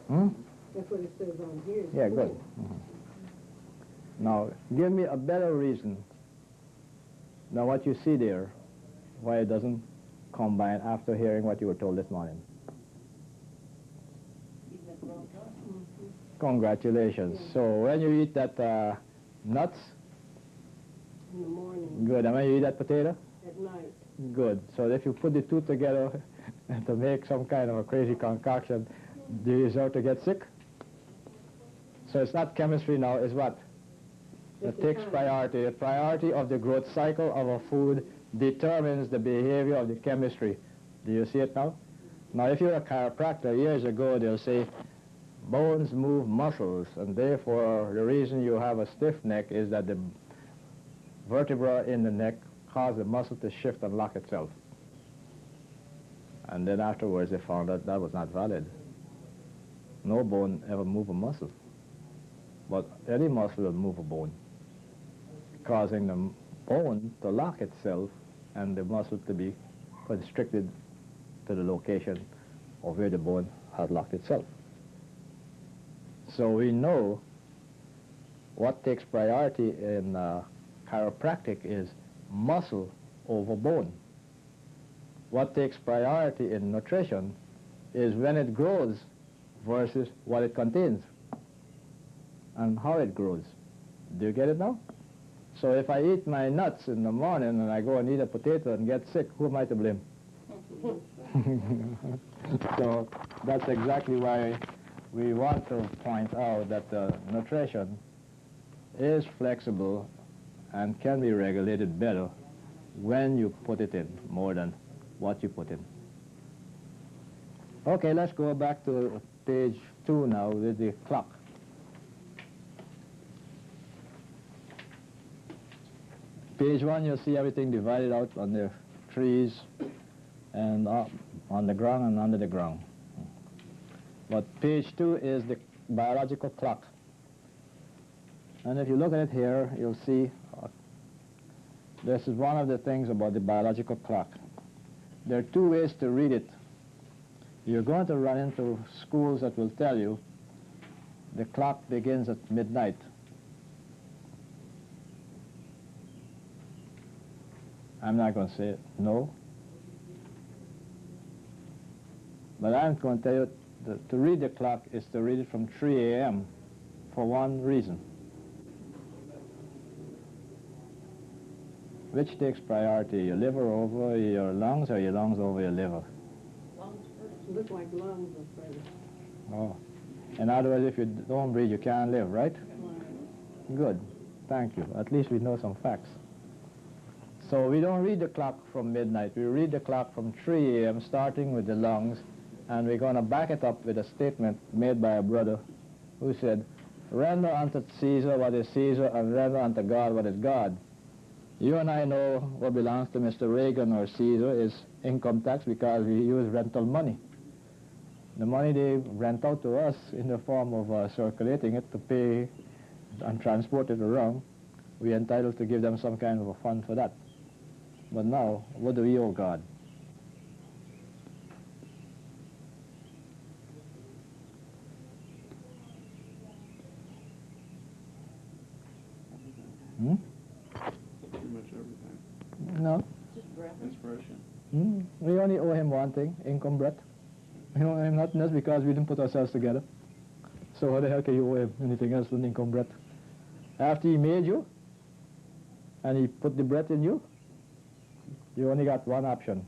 Hmm? That's what it says on here. Yeah, good. Mm-hmm. Now, give me a better reason than what you see there, why it doesn't combine after hearing what you were told this morning. Congratulations. So when you eat that nuts? In the morning. Good. And when you eat that potato? At night. Good. So if you put the two together to make some kind of a crazy concoction, do you resort to get sick? So it's not chemistry now, it's what? It takes priority. The priority of the growth cycle of a food determines the behavior of the chemistry. Do you see it now? Now, if you're a chiropractor, years ago, they'll say, bones move muscles, and therefore the reason you have a stiff neck is that the vertebra in the neck cause the muscle to shift and lock itself. And then afterwards they found that that was not valid. No bone ever move a muscle, but any muscle will move a bone, causing the bone to lock itself and the muscle to be constricted to the location of where the bone has locked itself. So we know what takes priority in chiropractic is muscle over bone. What takes priority in nutrition is when it grows versus what it contains and how it grows. Do you get it now? So if I eat my nuts in the morning and I go and eat a potato and get sick, who am I to blame? So that's exactly why we want to point out that nutrition is flexible and can be regulated better when you put it in more than what you put in. Okay, let's go back to page 2 now with the clock. Page 1, you'll see everything divided out on the trees and on the ground and under the ground. But page 2 is the biological clock. And if you look at it here, you'll see this is one of the things about the biological clock. There are two ways to read it. You're going to run into schools that will tell you the clock begins at midnight. I'm not going to say it, no. But I'm going to tell you that to read the clock is to read it from 3 a.m. for one reason. Which takes priority, your liver over your lungs or your lungs over your liver? Lungs first. Look like lungs are first. Oh. In other words, if you don't breathe, you can't live, right? Good. Thank you. At least we know some facts. So we don't read the clock from midnight. We read the clock from 3 a.m. starting with the lungs, and we're going to back it up with a statement made by a brother who said, render unto Caesar what is Caesar and render unto God what is God. You and I know what belongs to Mr. Reagan or Caesar is income tax because we use rental money. The money they rent out to us in the form of circulating it to pay and transport it around, we're entitled to give them some kind of a fund for that. But now, what do we owe God? Pretty much everything. No. Just breath. Inspiration. We only owe him one thing, income, breath. We don't owe him nothing else because we didn't put ourselves together. So how the hell can you owe him anything else than income, breath? After he made you, and he put the breath in you, you only got one option.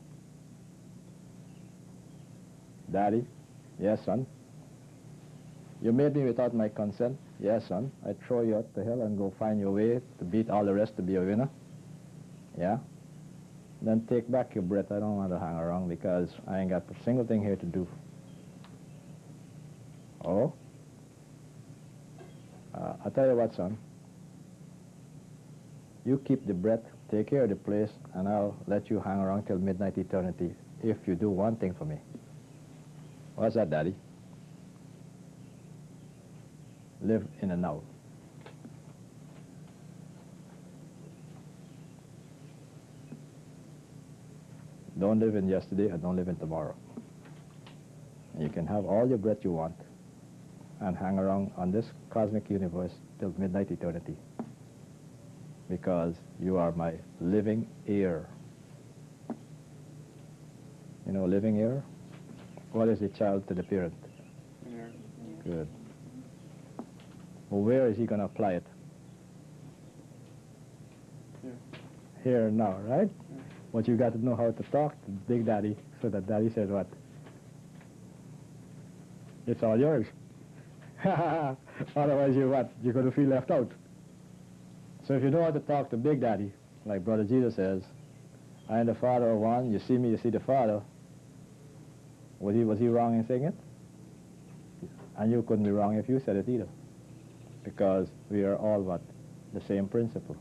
Daddy, yes, son. You made me without my consent. Yes, son. I throw you out to hell and go find your way to beat all the rest to be a winner. Yeah? Then take back your breath. I don't want to hang around because I ain't got a single thing here to do. Oh? I'll tell you what, son. You keep the breath, take care of the place, and I'll let you hang around till midnight eternity if you do one thing for me. What's that, Daddy? Live in and out. Don't live in yesterday and don't live in tomorrow. And you can have all your breath you want, and hang around on this cosmic universe till midnight eternity, because you are my living heir. You know, living heir? What is the child to the parent? Inherit. Good. Well, where is he going to apply it? Here. Here now, right? Yeah. But you got to know how to talk to Big Daddy so that Daddy says what? It's all yours. Otherwise, you what? You're going to feel left out. So if you know how to talk to Big Daddy, like Brother Jesus says, I am the Father of one, you see me, you see the Father. Was he wrong in saying it? And you couldn't be wrong if you said it either. Because we are all what? The same principle.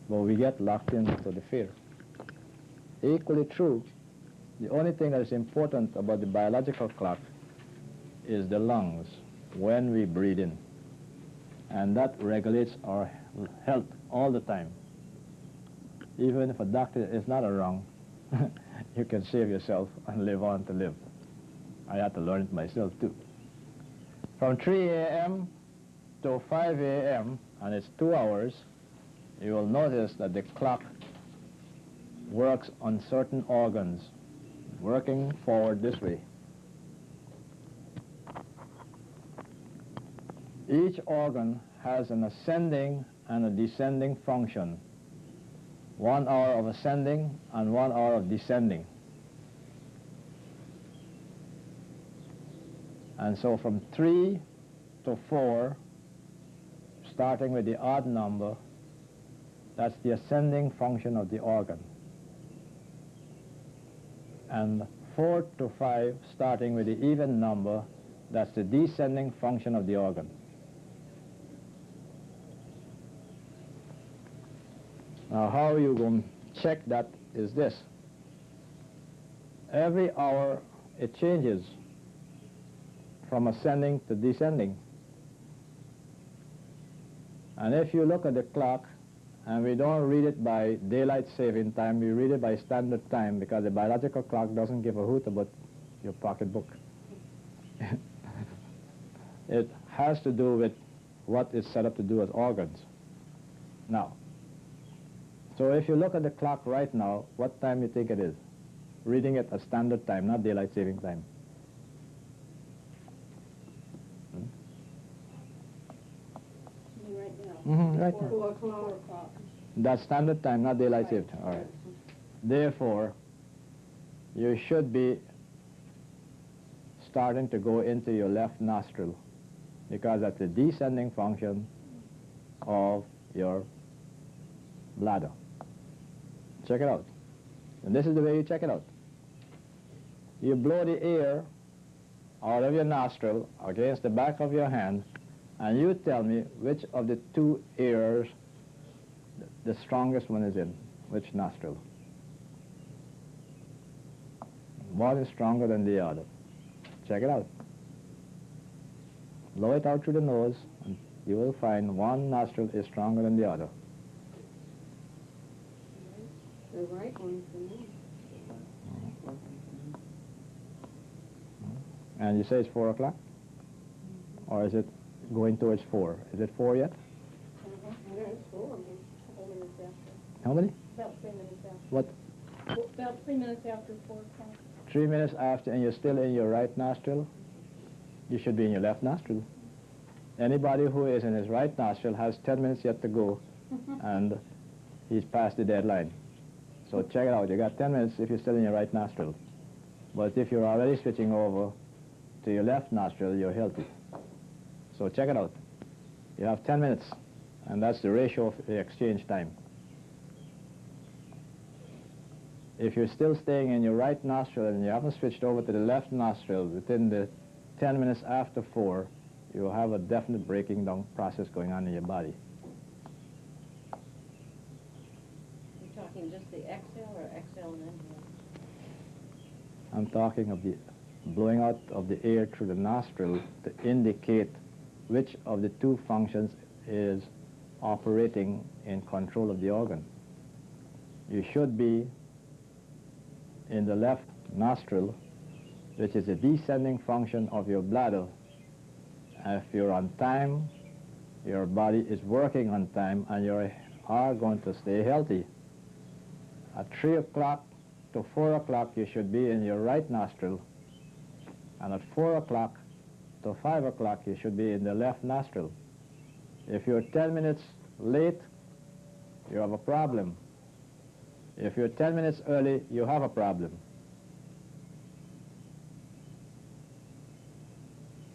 But we get locked into the fear. Equally true, the only thing that is important about the biological clock is the lungs when we breathe in. And that regulates our health all the time. Even if a doctor is not around, you can save yourself and live on to live. I had to learn it myself too. From 3 a.m. to 5 a.m., and it's 2 hours, you will notice that the clock works on certain organs, working forward this way. Each organ has an ascending and a descending function. 1 hour of ascending and 1 hour of descending. And so from 3 to 4, starting with the odd number, that's the ascending function of the organ. And 4 to 5, starting with the even number, that's the descending function of the organ. Now how you going to check that is this. Every hour it changes from ascending to descending. And if you look at the clock, and we don't read it by daylight saving time, we read it by standard time, because the biological clock doesn't give a hoot about your pocketbook. It has to do with what is set up to do as organs. Now, so if you look at the clock right now, what time you think it is? Reading it as standard time, not daylight saving time. Right now. Right now. 4 o'clock. That's standard time, not daylight saving time. All right. Therefore, you should be starting to go into your left nostril, because that's the descending function of your bladder. Check it out. And this is the way you check it out. You blow the air out of your nostril against the back of your hand, and you tell me which of the 2 ears the strongest one is in, which nostril. One is stronger than the other. Check it out. Blow it out through the nose, and you will find one nostril is stronger than the other. The right one for me. And you say it's 4 o'clock? Or is it going towards 4? Is it 4 yet? Yeah, it's 4. A couple minutes after. How many? About 3 minutes after. What? About 3 minutes after 4 o'clock. 3 minutes after, and you're still in your right nostril? You should be in your left nostril. Anybody who is in his right nostril has 10 minutes yet to go, and he's past the deadline. So check it out. You got 10 minutes if you're still in your right nostril. But if you're already switching over to your left nostril, you're healthy. So check it out. You have 10 minutes, and that's the ratio of the exchange time. If you're still staying in your right nostril and you haven't switched over to the left nostril within the 10 minutes after 4, you'll have a definite breaking down process going on in your body. You're talking just the exhale or exhale and inhale? I'm talking of the blowing out of the air through the nostril to indicate which of the 2 functions is operating in control of the organ. You should be in the left nostril, which is a descending function of your bladder, If you're on time, your body is working on time, and you are going to stay healthy. At 3 o'clock to 4 o'clock, you should be in your right nostril, and at 4 o'clock to 5 o'clock, you should be in the left nostril. If you're 10 minutes late, you have a problem. If you're 10 minutes early, you have a problem.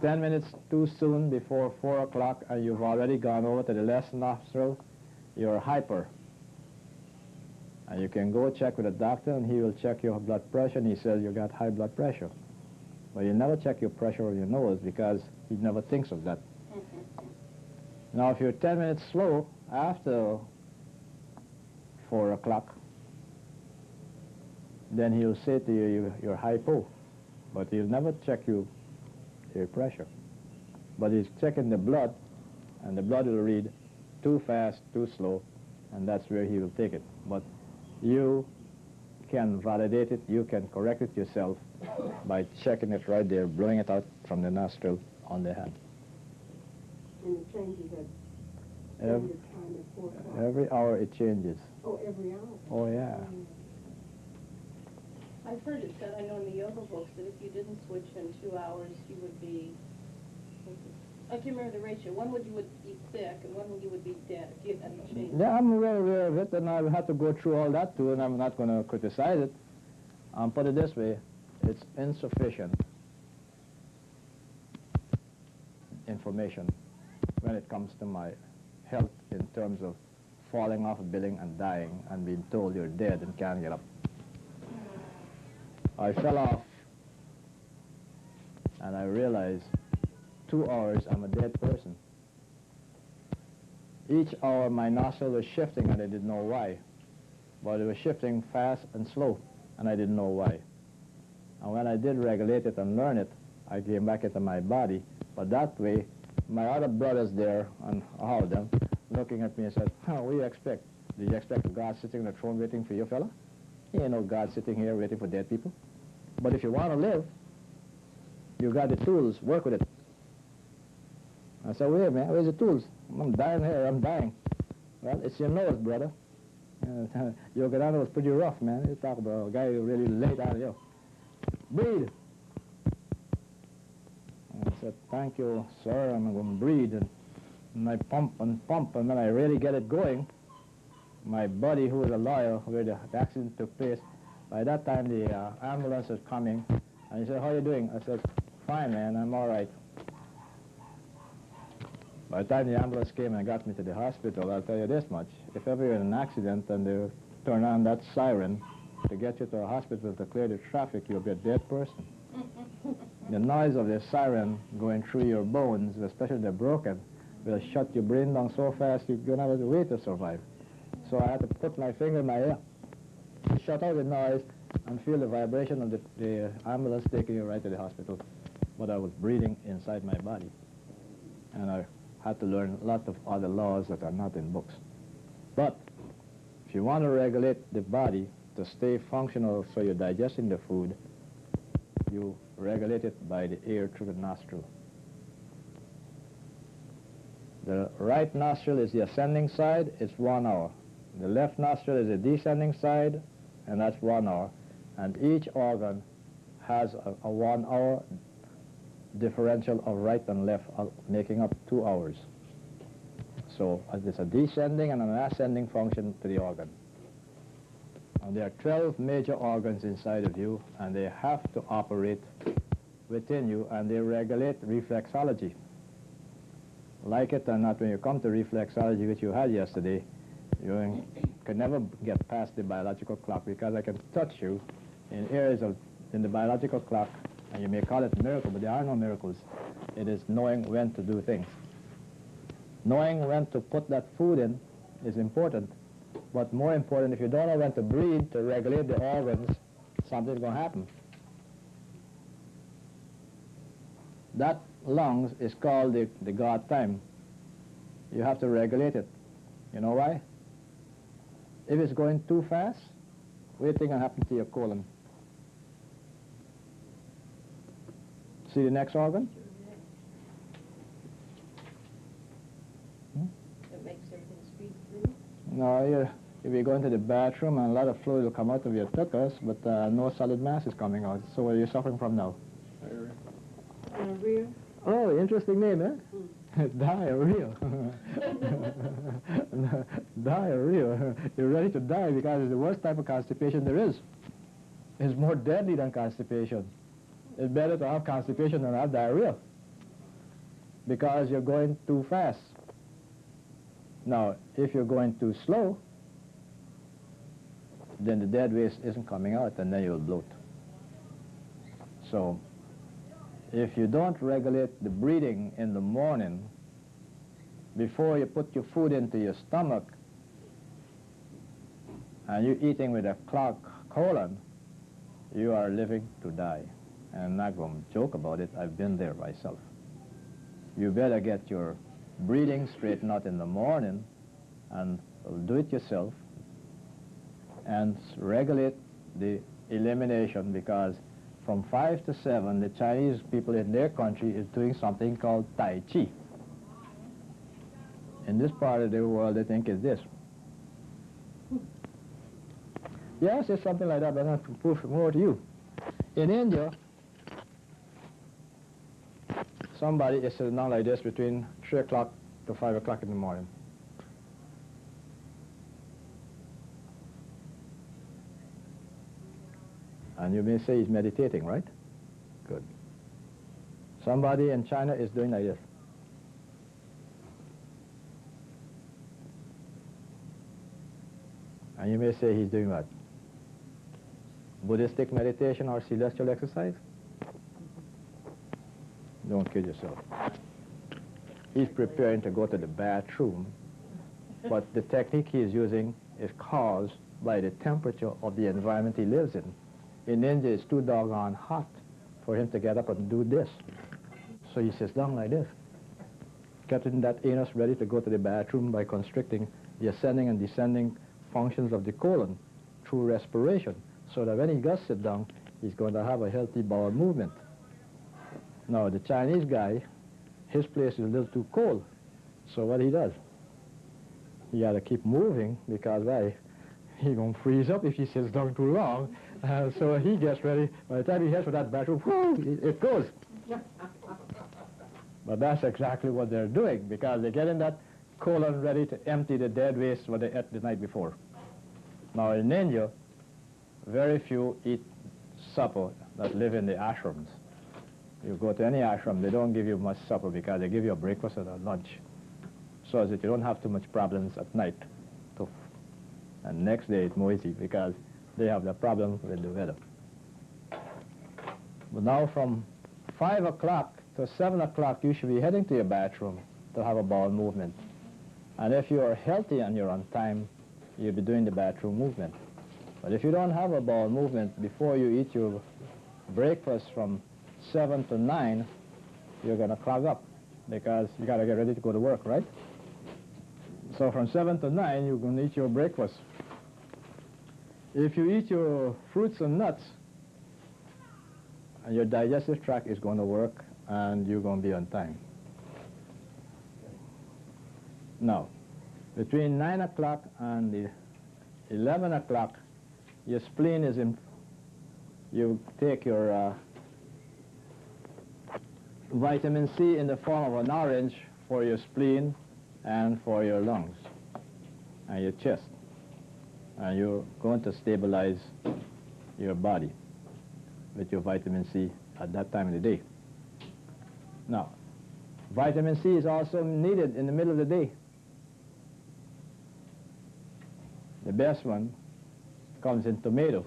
10 minutes too soon before 4 o'clock and you've already gone over to the left nostril, you're hyper. And you can go check with a doctor and he will check your blood pressure and he says you got high blood pressure. But you never check your pressure on your nose because he never thinks of that. Now if you're 10 minutes slow after 4 o'clock, then he'll say to you, you're hypo. But he'll never check your pressure. But he's checking the blood, and the blood will read too fast, too slow, and that's where he will take it. But you can validate it, you can correct it yourself by checking it right there, blowing it out from the nostril on the hand. And it changes at Every, time at 4 o'clock. every hour it changes. Oh, every hour? Oh, yeah. I've heard it said, I know in the yoga books, that if you didn't switch in 2 hours, you would be, I can't remember the ratio. One would you would be sick, and one would you would be dead if you hadn't changed. Yeah, I'm well aware of it, and I've had to go through all that too, and I'm not going to criticize it. Put it this way, it's insufficient information when it comes to my health in terms of falling off a building and dying and being told you're dead and can't get up. I fell off and I realized 2 hours I'm a dead person. Each hour my nostril was shifting and I didn't know why. But it was shifting fast and slow and I didn't know why. And when I did regulate it and learn it, I came back into my body. But that way, my other brothers there, and all of them, looking at me and said, what do you expect? Did you expect God sitting on the throne waiting for you, fella? You ain't no God sitting here waiting for dead people. But if you want to live, you got the tools, work with it. I said, wait, man, where's the tools? I'm dying here, I'm dying. Well, it's your nose, brother. Your Adano was pretty rough, man. You talk about a guy who really laid down here. Breathe. And I said, thank you, sir, I'm going to breathe. And I pump, and when I really get it going, my buddy, who was a lawyer where the accident took place, by that time the ambulance was coming, and he said, how are you doing? I said, fine, man, I'm all right. By the time the ambulance came and got me to the hospital, I'll tell you this much. If ever you're in an accident and they turn on that siren to get you to a hospital to clear the traffic, you'll be a dead person. The noise of the siren going through your bones, especially if they're broken, will shut your brain down so fast you're going to have a way to survive. So I had to put my finger in my ear, shut out the noise, and feel the vibration of the ambulance taking you right to the hospital. But I was breathing inside my body. And I had to learn a lot of other laws that are not in books. But if you want to regulate the body to stay functional so you're digesting the food, you regulate it by the air through the nostril. The right nostril is the ascending side, it's 1 hour. The left nostril is the descending side, and that's 1 hour. And each organ has a 1 hour differential of right and left, making up 2 hours. So there's a descending and an ascending function to the organ. And there are 12 major organs inside of you, and they have to operate within you, and they regulate reflexology. Like it or not, when you come to reflexology, which you had yesterday, you can never get past the biological clock, because I can touch you in areas in the biological clock, and you may call it a miracle, but there are no miracles. It is knowing when to do things. Knowing when to put that food in is important, but more important, if you don't know when to breathe to regulate the organs, something's going to happen. That lungs is called the God time. You have to regulate it. You know why? If it's going too fast, what do you think will happen to your colon? See the next organ? No, if you go into the bathroom and a lot of fluid will come out of your tuchus, but no solid mass is coming out. So what are you suffering from now? Diarrhea. Oh, interesting name, eh? Diarrhea. Diarrhea. You're ready to die because it's the worst type of constipation there is. It's more deadly than constipation. It's better to have constipation than have diarrhea because you're going too fast. Now, if you're going too slow, then the dead waste isn't coming out and then you'll bloat. So, if you don't regulate the breathing in the morning before you put your food into your stomach and you're eating with a clogged colon, you are living to die. And I'm not going to joke about it. I've been there myself. You better get your breathing straightened out in the morning and do it yourself and regulate the elimination, because from 5 to 7, the Chinese people in their country is doing something called Tai Chi. In this part of the world, they think it's this. Yes, it's something like that, but not to prove more to you. In India, somebody is sitting down like this between 3 o'clock to 5 o'clock in the morning. And you may say he's meditating, right? Good. Somebody in China is doing like this. And you may say he's doing what? Buddhistic meditation or celestial exercise? Don't kid yourself. He's preparing to go to the bathroom, but the technique he is using is caused by the temperature of the environment he lives in. In India, it's too doggone hot for him to get up and do this. So he sits down like this, getting that anus ready to go to the bathroom by constricting the ascending and descending functions of the colon through respiration, so that when he does sit down, he's going to have a healthy bowel movement. Now, the Chinese guy, his place is a little too cold, so what he does? He got to keep moving, because why? He's going to freeze up if he sits down too long. So he gets ready. By the time he heads for that bathroom, whoo, it goes. But that's exactly what they're doing, because they're getting that colon ready to empty the dead waste what they ate the night before. Now, in India, very few eat supper that live in the ashrams. You go to any ashram, they don't give you much supper because they give you a breakfast and a lunch, so that you don't have too much problems at night. And next day it's more easy because they have the problem with the weather. But now from 5 o'clock to 7 o'clock, you should be heading to your bathroom to have a bowel movement. And if you are healthy and you're on time, you'll be doing the bathroom movement. But if you don't have a bowel movement before you eat your breakfast from 7 to 9, you're going to clog up because you got to get ready to go to work, right? So from 7 to 9, you're going to eat your breakfast. If you eat your fruits and nuts, and your digestive tract is going to work, and you're going to be on time. Now, between 9 o'clock and 11 o'clock, your spleen is in. You take your vitamin C in the form of an orange for your spleen and for your lungs and your chest. And you're going to stabilize your body with your vitamin C at that time of the day. Now, vitamin C is also needed in the middle of the day. The best one comes in tomato,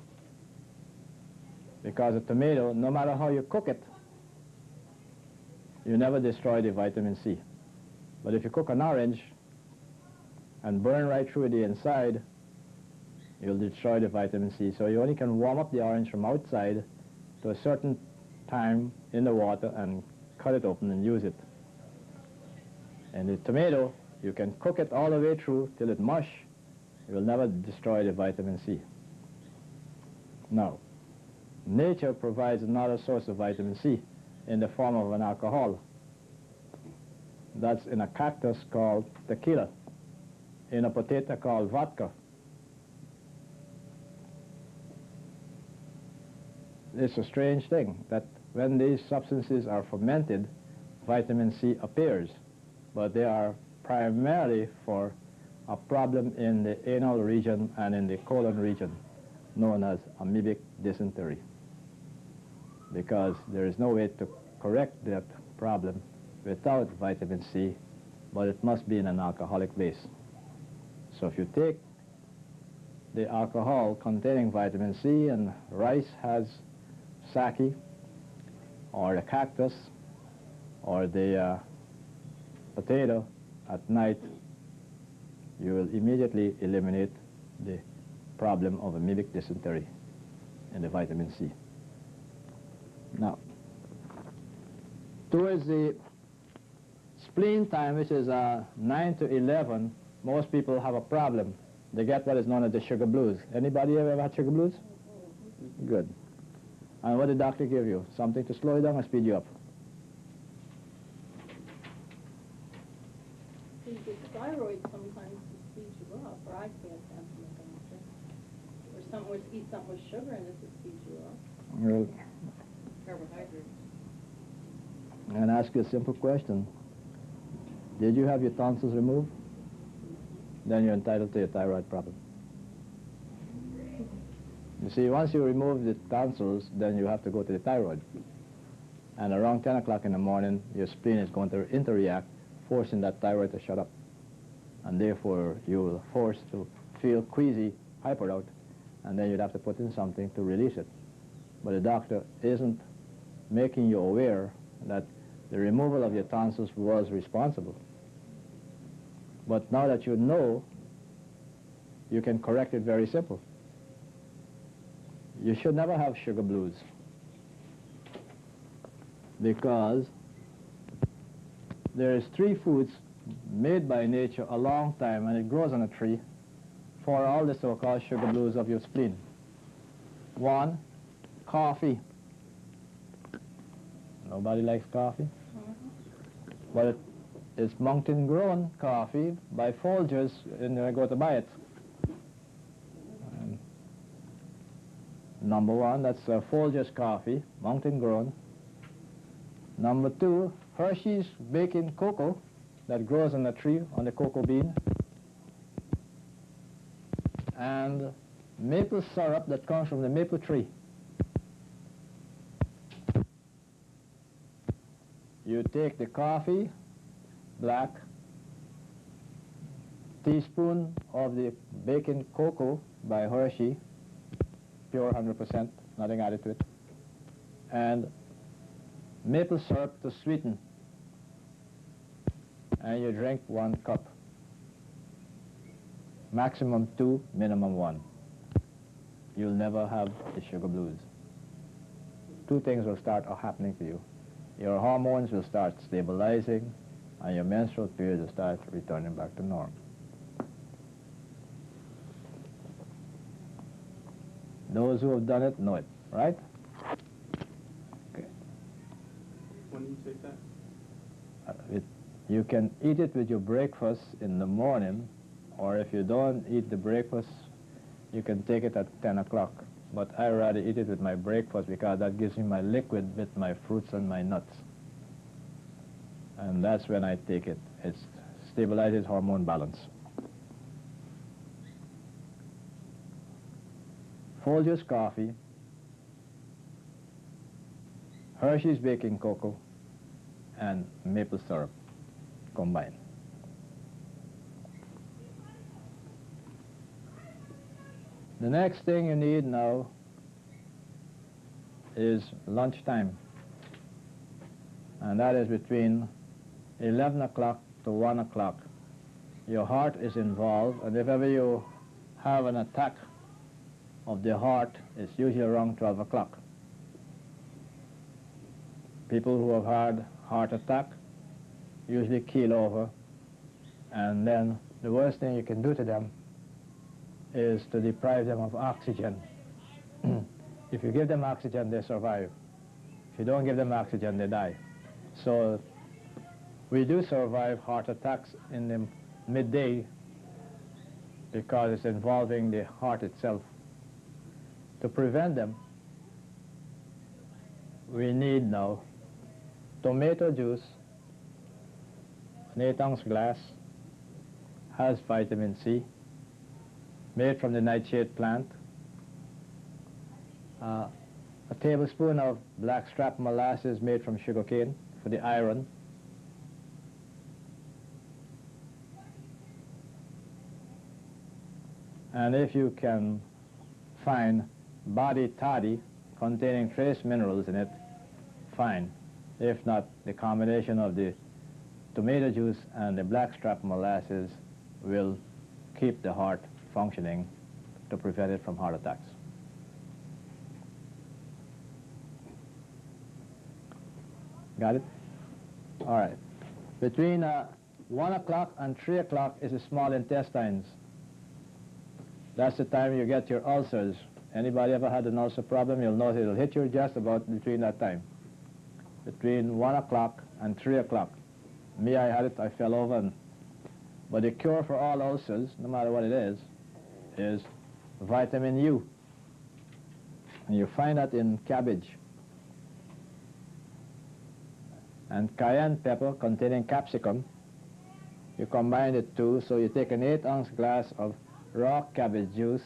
because a tomato, no matter how you cook it, you never destroy the vitamin C. But if you cook an orange and burn right through the inside, you'll destroy the vitamin C. So you only can warm up the orange from outside to a certain time in the water and cut it open and use it. And the tomato, you can cook it all the way through till it mush. It will never destroy the vitamin C. Now, nature provides another source of vitamin C in the form of an alcohol. That's in a cactus called tequila. in a potato called vodka. It's a strange thing that when these substances are fermented, vitamin C appears, but they are primarily for a problem in the anal region and in the colon region, known as amoebic dysentery, because there is no way to correct that problem without vitamin C, but it must be in an alcoholic base. So if you take the alcohol containing vitamin C and rice has sake, or the cactus, or the potato at night, you will immediately eliminate the problem of amoebic dysentery in the vitamin C. Now, towards the spleen time, which is 9 to 11, most people have a problem. They get what is known as the sugar blues. Anybody ever had sugar blues? Good. And what did the doctor give you? Something to slow you down or speed you up? The thyroid sometimes speeds you up, or I can't have from the doctor. Or something with, eat something with sugar in it that speeds you up. Well, Carbohydrates. I'm going to ask you a simple question. Did you have your tonsils removed? Then you're entitled to your thyroid problem. You see, once you remove the tonsils, then you have to go to the thyroid. And around 10 o'clock in the morning, your spleen is going to interact, forcing that thyroid to shut up. And therefore, you will force to feel queasy, hyper out, and then you'd have to put in something to release it. But the doctor isn't making you aware that the removal of your tonsils was responsible. But now that you know, you can correct it very simple. You should never have sugar blues, because there is 3 foods made by nature a long time, and it grows on a tree for all the so-called sugar blues of your spleen. 1, coffee. Nobody likes coffee? But it's mountain-grown coffee by Folgers, and I go to buy it. Number 1, that's Folgers coffee, mountain-grown. Number 2, Hershey's baking cocoa that grows on a tree, on the cocoa bean. And maple syrup that comes from the maple tree. You take the coffee, black, teaspoon of the baking cocoa by Hershey, pure 100%, nothing added to it, and maple syrup to sweeten, and you drink 1 cup. Maximum 2, minimum 1. You'll never have the sugar blues. 2 things will start happening to you. Your hormones will start stabilizing, and your menstrual period will start returning back to norm. Those who have done it know it, right? Okay. When do you take that? You can eat it with your breakfast in the morning, or if you don't eat the breakfast, you can take it at 10 o'clock. But I rather eat it with my breakfast because that gives me my liquid with my fruits and my nuts. And that's when I take it. It stabilizes hormone balance. Folgers coffee, Hershey's baking cocoa, and maple syrup combined. The next thing you need now is lunchtime, and that is between 11 o'clock to 1 o'clock. Your heart is involved, and if ever you have an attack of the heart, it's usually around 12 o'clock. People who have had heart attack usually keel over, and then the worst thing you can do to them is to deprive them of oxygen. If you give them oxygen, they survive. If you don't give them oxygen, they die. So we do survive heart attacks in the midday because it's involving the heart itself. To prevent them, we need now tomato juice, an 8-ounce glass, has vitamin C, made from the nightshade plant, a tablespoon of blackstrap molasses made from sugarcane for the iron, and if you can find body toddy containing trace minerals in it, fine. If not, the combination of the tomato juice and the blackstrap molasses will keep the heart functioning to prevent it from heart attacks. Got it? All right. Between 1 o'clock and 3 o'clock is the small intestines. That's the time you get your ulcers. Anybody ever had an ulcer problem, you'll know it'll hit you just about between that time. Between 1 o'clock and 3 o'clock. Me, I had it, I fell over. But the cure for all ulcers, no matter what it is vitamin U. And you find that in cabbage. And cayenne pepper containing capsicum. You combine the two, so you take an 8-ounce glass of raw cabbage juice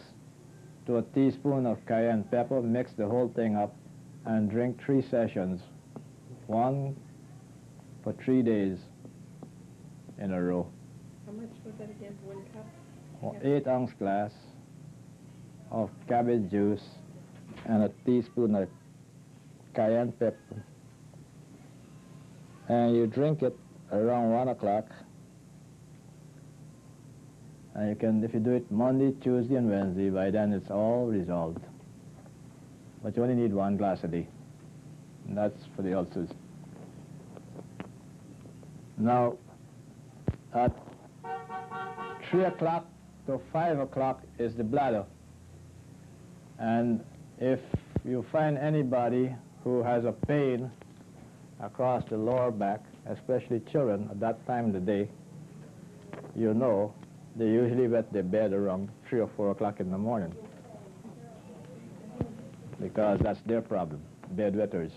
to a teaspoon of cayenne pepper, mix the whole thing up, and drink 3 sessions, 1 for 3 days in a row. How much was that again, 1 cup? 8-ounce glass of cabbage juice and a teaspoon of cayenne pepper. And you drink it around 1 o'clock. And you can, if you do it Monday, Tuesday, and Wednesday, by then it's all resolved. But you only need 1 glass a day. And that's for the ulcers. Now, at 3 o'clock to 5 o'clock is the bladder. And if you find anybody who has a pain across the lower back, especially children at that time of the day, you know they usually wet their bed around 3 or 4 o'clock in the morning, because that's their problem, bedwetters.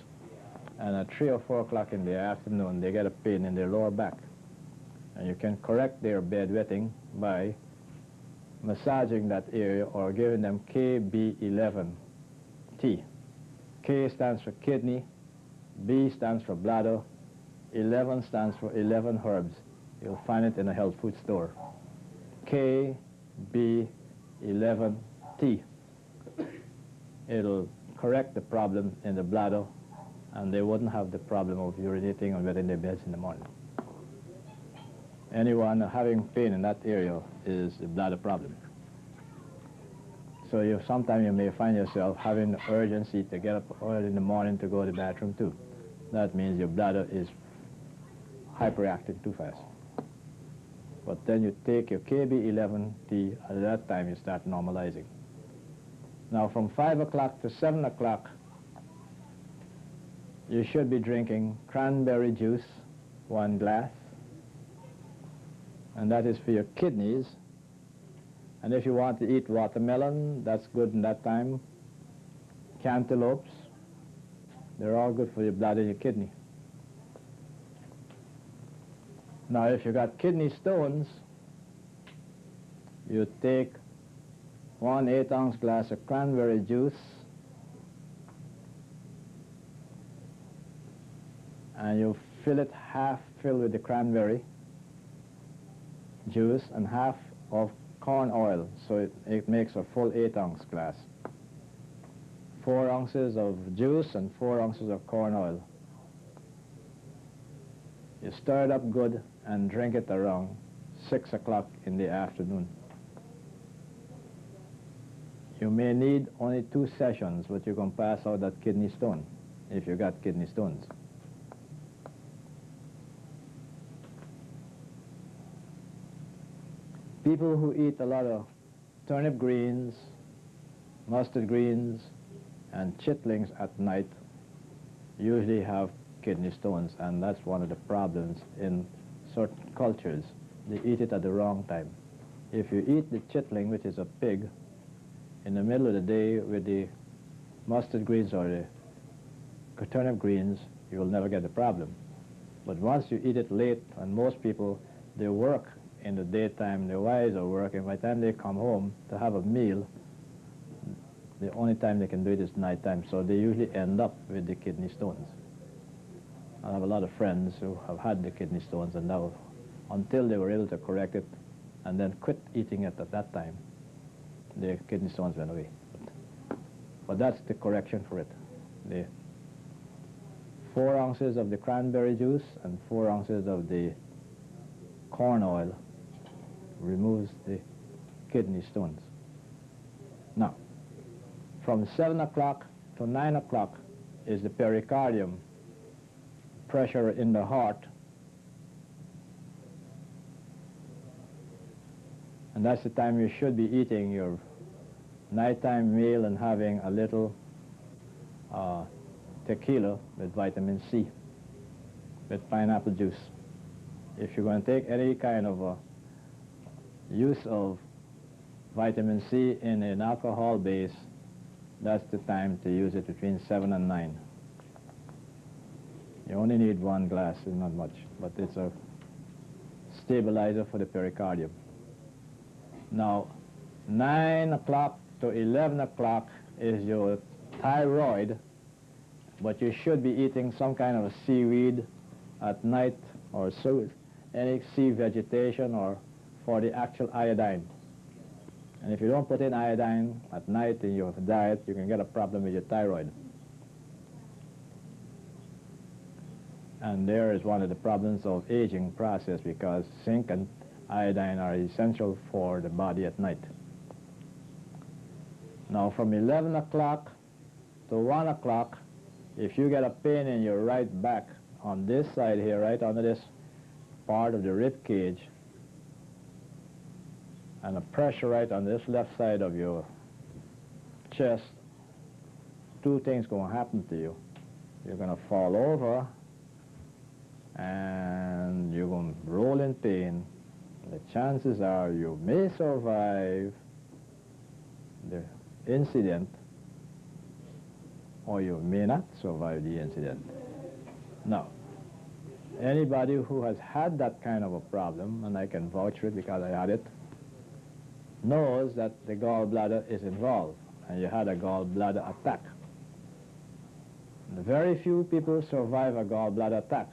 And at 3 or 4 o'clock in the afternoon, they get a pain in their lower back. And you can correct their bedwetting by massaging that area or giving them KB11 tea. K stands for kidney, B stands for bladder, 11 stands for 11 herbs. You'll find it in a health food store. KB11T. It'll correct the problem in the bladder, and they wouldn't have the problem of urinating or wetting their beds in the morning. Anyone having pain in that area is a bladder problem. So sometimes you may find yourself having the urgency to get up early in the morning to go to the bathroom too. That means your bladder is hyperactive too fast. But then you take your KB11T, at that time you start normalizing. Now from 5 o'clock to 7 o'clock, you should be drinking cranberry juice, 1 glass, and that is for your kidneys. And if you want to eat watermelon, that's good in that time. Cantaloupes, they're all good for your bladder and your kidney. Now, if you got kidney stones, you take 1 8-ounce glass of cranberry juice, and you fill it half filled with the cranberry juice and half of corn oil, so it makes a full 8-ounce glass. 4 ounces of juice and 4 ounces of corn oil. You stir it up good and drink it around 6 o'clock in the afternoon. You may need only 2 sessions, but you can pass out that kidney stone if you got kidney stones. People who eat a lot of turnip greens, mustard greens, and chitlings at night usually have kidney stones, and that's one of the problems in certain cultures. They eat it at the wrong time. if you eat the chitling, which is a pig, in the middle of the day with the mustard greens or the turnip greens, you will never get the problem. But once you eat it late, and most people, they work in the daytime, their wives are working, by the time they come home to have a meal, the only time they can do it is nighttime, so they usually end up with the kidney stones. I have a lot of friends who have had the kidney stones, and now, until they were able to correct it and then quit eating it at that time, the kidney stones went away. But that's the correction for it. The 4 ounces of the cranberry juice and 4 ounces of the corn oil removes the kidney stones. Now, from 7 o'clock to 9 o'clock is the pericardium, pressure in the heart. And that's the time you should be eating your nighttime meal and having a little tequila with vitamin C, with pineapple juice. If you're going to take any kind of use of vitamin C in an alcohol base, that's the time to use it between 7 and 9. You only need 1 glass, it's not much, but it's a stabilizer for the pericardium. Now, 9 o'clock to 11 o'clock is your thyroid, but you should be eating some kind of a seaweed at night, or any sea vegetation, or for the actual iodine. And if you don't put in iodine at night in your diet, you can get a problem with your thyroid. And there is one of the problems of aging process, because zinc and iodine are essential for the body at night. Now, from 11 o'clock to 1 o'clock, if you get a pain in your right back on this side here, right under this part of the rib cage, and a pressure right on this left side of your chest, 2 things going to happen to you. You're going to fall over, and you're going to roll in pain. The chances are you may survive the incident, or you may not survive the incident. Now, anybody who has had that kind of a problem, and I can vouch for it because I had it, knows that the gallbladder is involved, and you had a gallbladder attack. And very few people survive a gallbladder attack.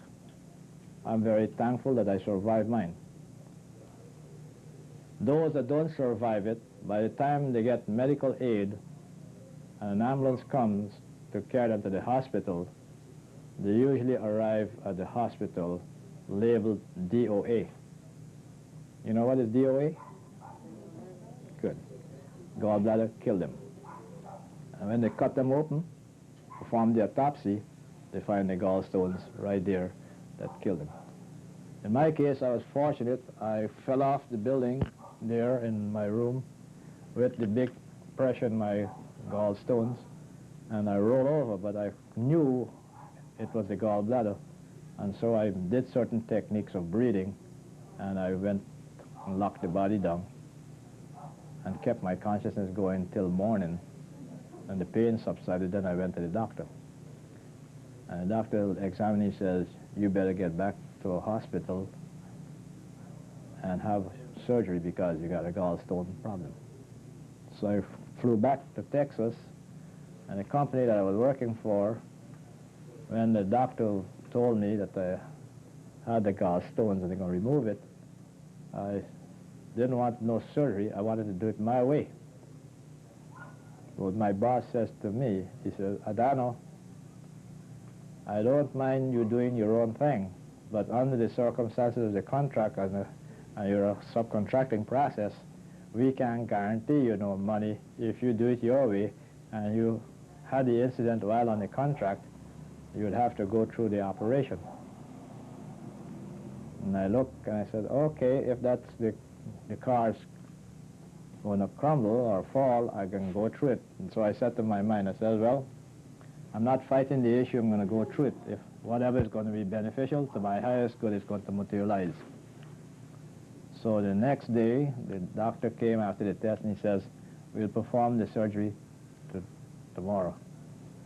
I'm very thankful that I survived mine. Those that don't survive it, by the time they get medical aid and an ambulance comes to carry them to the hospital, they usually arrive at the hospital labeled DOA. You know what is DOA? Good. Gallbladder killed them. And when they cut them open, perform the autopsy, they find the gallstones right there that killed them. In my case, I was fortunate. I fell off the building there in my room with the big pressure in my gallstones, and I rolled over, but I knew it was the gallbladder, and so I did certain techniques of breathing, and I went and locked the body down and kept my consciousness going till morning. And the pain subsided, then I went to the doctor. And the doctor examined me, says, you better get back to a hospital and have surgery because you got a gallstone problem. So I flew back to Texas, and the company that I was working for, when the doctor told me that I had the gallstones and they're going to remove it, I didn't want no surgery. I wanted to do it my way. What my boss says to me, he says, Adano, I don't mind you doing your own thing, but under the circumstances of the contract and your subcontracting process, we can't guarantee you no money if you do it your way, and you had the incident while on the contract, you would have to go through the operation. And I looked and I said, okay, if that's the car's going to crumble or fall, I can go through it. And so I said to my mind, I said, well, I'm not fighting the issue, I'm going to go through it. If whatever is going to be beneficial to my highest good is going to materialize. So the next day, the doctor came after the test and he says, we'll perform the surgery tomorrow.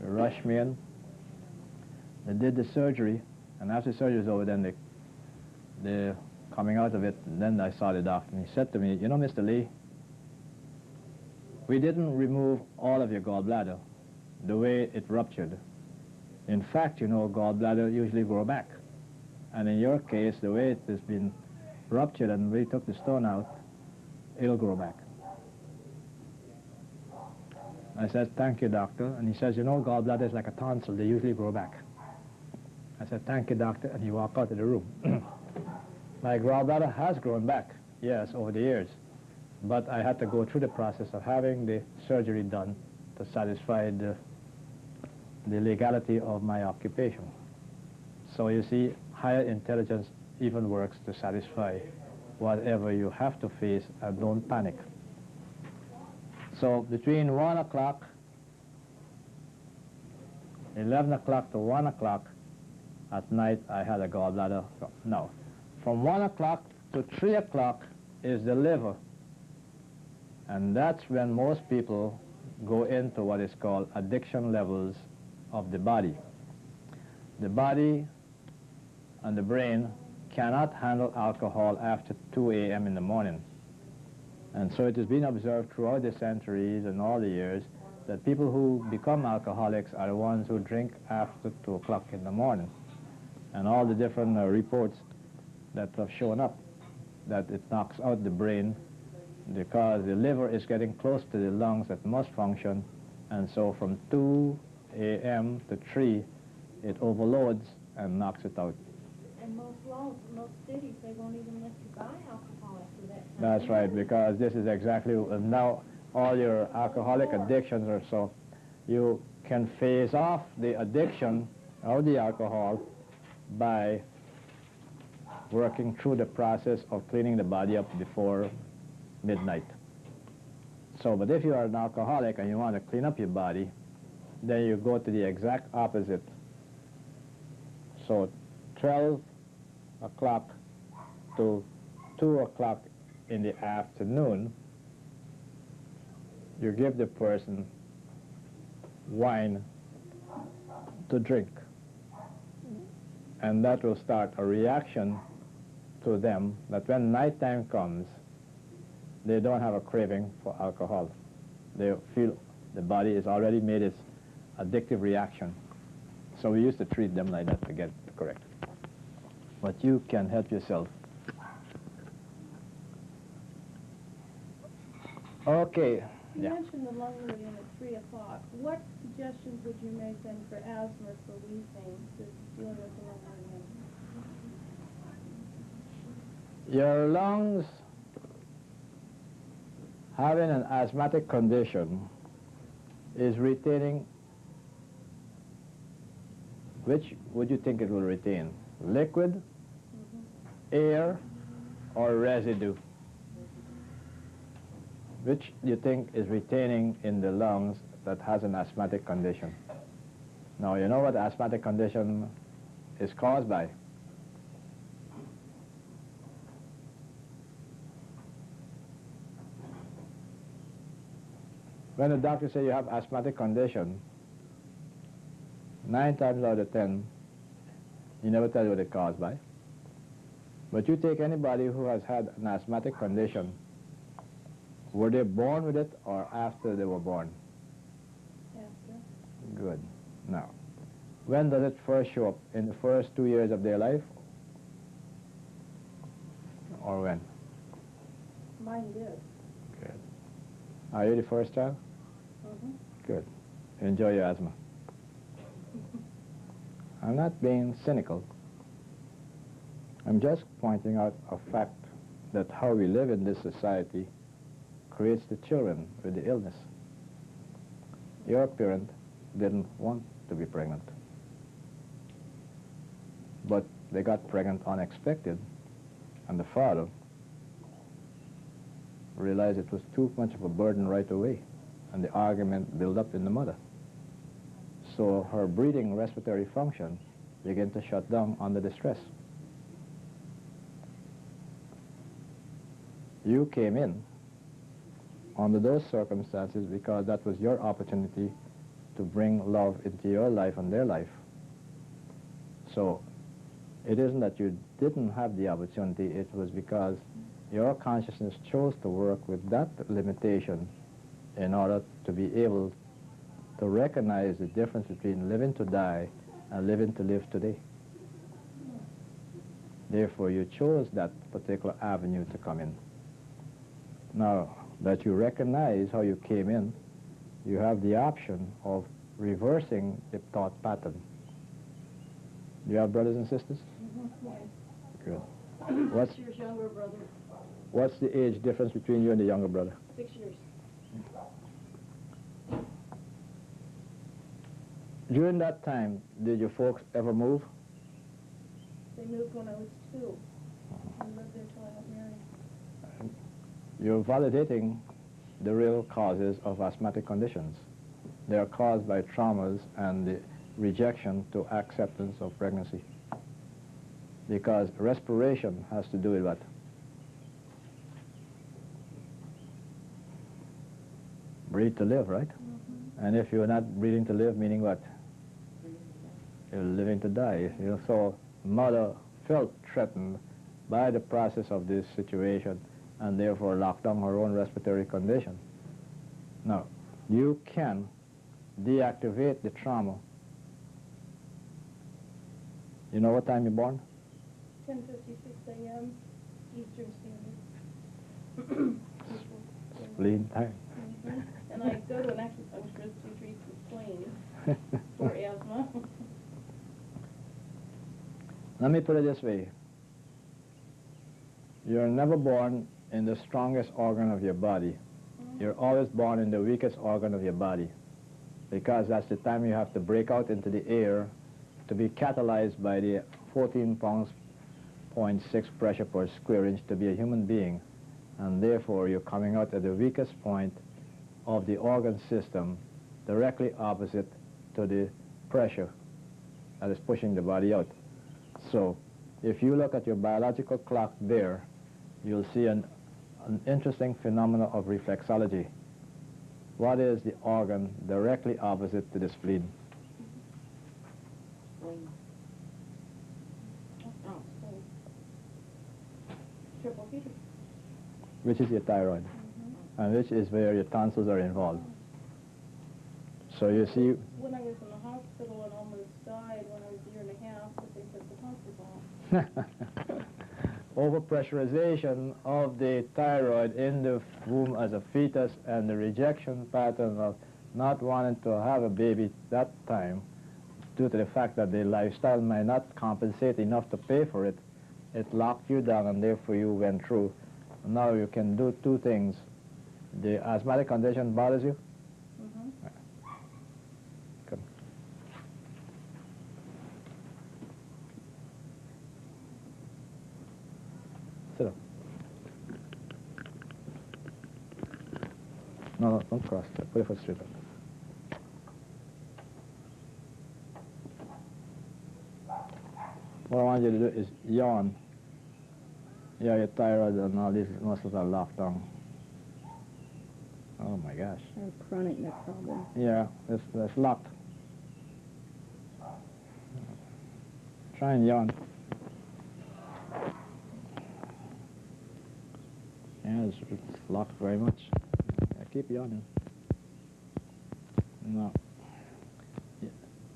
They rushed me in. They did the surgery, and after the surgery was over, then they coming out of it, and then I saw the doctor, and he said to me, you know, Mr. Lee, we didn't remove all of your gallbladder the way it ruptured. In fact, you know, gallbladder usually grow back. And in your case, the way it has been ruptured and we took the stone out, it'll grow back. I said, thank you, doctor. And he says, you know, gallbladder is like a tonsil. They usually grow back. I said, thank you, doctor. And he walked out of the room. My gallbladder has grown back, yes, over the years. But I had to go through the process of having the surgery done to satisfy the legality of my occupation. So you see, higher intelligence even works to satisfy whatever you have to face, and don't panic. So between 1 o'clock, 11 o'clock to 1 o'clock at night, I had a gallbladder. No, from 1 o'clock to 3 o'clock is the liver. And that's when most people go into what is called addiction levels of the body. The body and the brain cannot handle alcohol after 2 a.m. in the morning. And so it has been observed throughout the centuries and all the years that people who become alcoholics are the ones who drink after 2 o'clock in the morning. And all the different reports that have shown up that it knocks out the brain because the liver is getting close to the lungs that must function, and so from 2 a.m. to 3, it overloads and knocks it out. And most laws, most cities, they won't even let you buy alcohol after that time. That's right, because this is exactly, now all your alcoholic addictions are so, you can phase off the addiction of the alcohol by working through the process of cleaning the body up before midnight. So, but if you are an alcoholic and you want to clean up your body, then you go to the exact opposite. So 12 o'clock to 2 o'clock in the afternoon, you give the person wine to drink. And that will start a reaction to them that when nighttime comes, they don't have a craving for alcohol. They feel the body has already made its addictive reaction. So we used to treat them like that to get it correct. But you can help yourself. Okay. You Yeah. mentioned the lung meridian at 3 o'clock. What suggestions would you make then for asthma, for wheezing, to deal with the lung meridian? Your lungs having an asthmatic condition is retaining, which would you think it will retain? Liquid, air, or residue? Which do you think is retaining in the lungs that has an asthmatic condition? Now, you know what asthmatic condition is caused by? When the doctor says you have asthmatic condition, 9 times out of 10, he never tell you what it's caused by. But you take anybody who has had an asthmatic condition, were they born with it or after they were born? After. Good. Now, when does it first show up? In the first 2 years of their life? Or when? Mine did. Good. Are you the first child? Good. Enjoy your asthma. I'm not being cynical. I'm just pointing out a fact that how we live in this society creates the children with the illness. Your parent didn't want to be pregnant, but they got pregnant unexpected, and the father realized it was too much of a burden right away, and the argument built up in the mother. So her breathing respiratory function began to shut down under the stress. You came in under those circumstances because that was your opportunity to bring love into your life and their life. So it isn't that you didn't have the opportunity, it was because your consciousness chose to work with that limitation in order to be able to recognize the difference between living to die and living to live today. Therefore, you chose that particular avenue to come in. Now that you recognize how you came in, you have the option of reversing the thought pattern. Do you have brothers and sisters? Good. 6 years younger brother. What's the age difference between you and the younger brother? 6 years. During that time, did your folks ever move? They moved when I was 2. I lived there till I got married. You're validating the real causes of asthmatic conditions. They are caused by traumas and the rejection to acceptance of pregnancy. Because respiration has to do with what? Breathe to live, right? And if you're not breathing to live, meaning what? You're living to die. You know, so mother felt threatened by the process of this situation and therefore locked down her own respiratory condition. Now, you can deactivate the trauma. You know what time you're born? 10:56 a.m. Eastern Standard. Spleen time. And I go to an acupuncturist who treats the spleen for asthma. Let me put it this way. You're never born in the strongest organ of your body. You're always born in the weakest organ of your body, because that's the time you have to break out into the air to be catalyzed by the 14 pounds, 0.6 pressure per square inch to be a human being. And therefore, you're coming out at the weakest point of the organ system, directly opposite to the pressure that is pushing the body out. So, if you look at your biological clock there, you'll see an interesting phenomenon of reflexology. What is the organ directly opposite to the spleen? Spleen. Oh, spleen. Triple feeder. Which is your thyroid, and which is where your tonsils are involved. So you see, When I was in the hospital and almost died when I was a year and a half, but they took the tonsils off. overpressurization of the thyroid in the womb as a fetus and the rejection pattern of not wanting to have a baby that time due to the fact that the lifestyle might not compensate enough to pay for it, it locked you down and therefore you went through. Now you can do two things. The asthmatic condition bothers you? Good. Sit down. No, don't cross that. Put your foot straight up. What I want you to do is yawn. Yeah, your thyroid and all these muscles are locked down. Oh my gosh. Chronic neck problem. Yeah, it's locked. Try and yawn. Yeah, it's locked very much. Yeah, keep yawning. No. Yeah.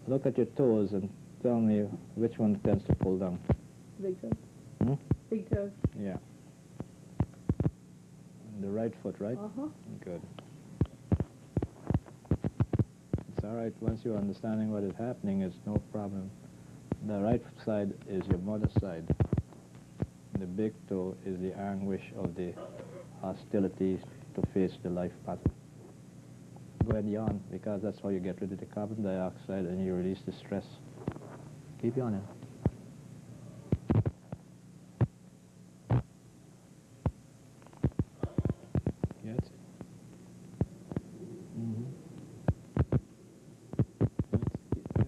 Look at your toes and tell me which one tends to pull down. Big toe. Hmm? Big toe. Yeah. And the right foot, right? Uh-huh. Good. It's all right. Once you're understanding what is happening, it's no problem. The right side is your mother's side. The big toe is the anguish of the hostility to face the life pattern. Go ahead and yawn, because that's how you get rid of the carbon dioxide and you release the stress. Keep yawning. Yeah, that's it.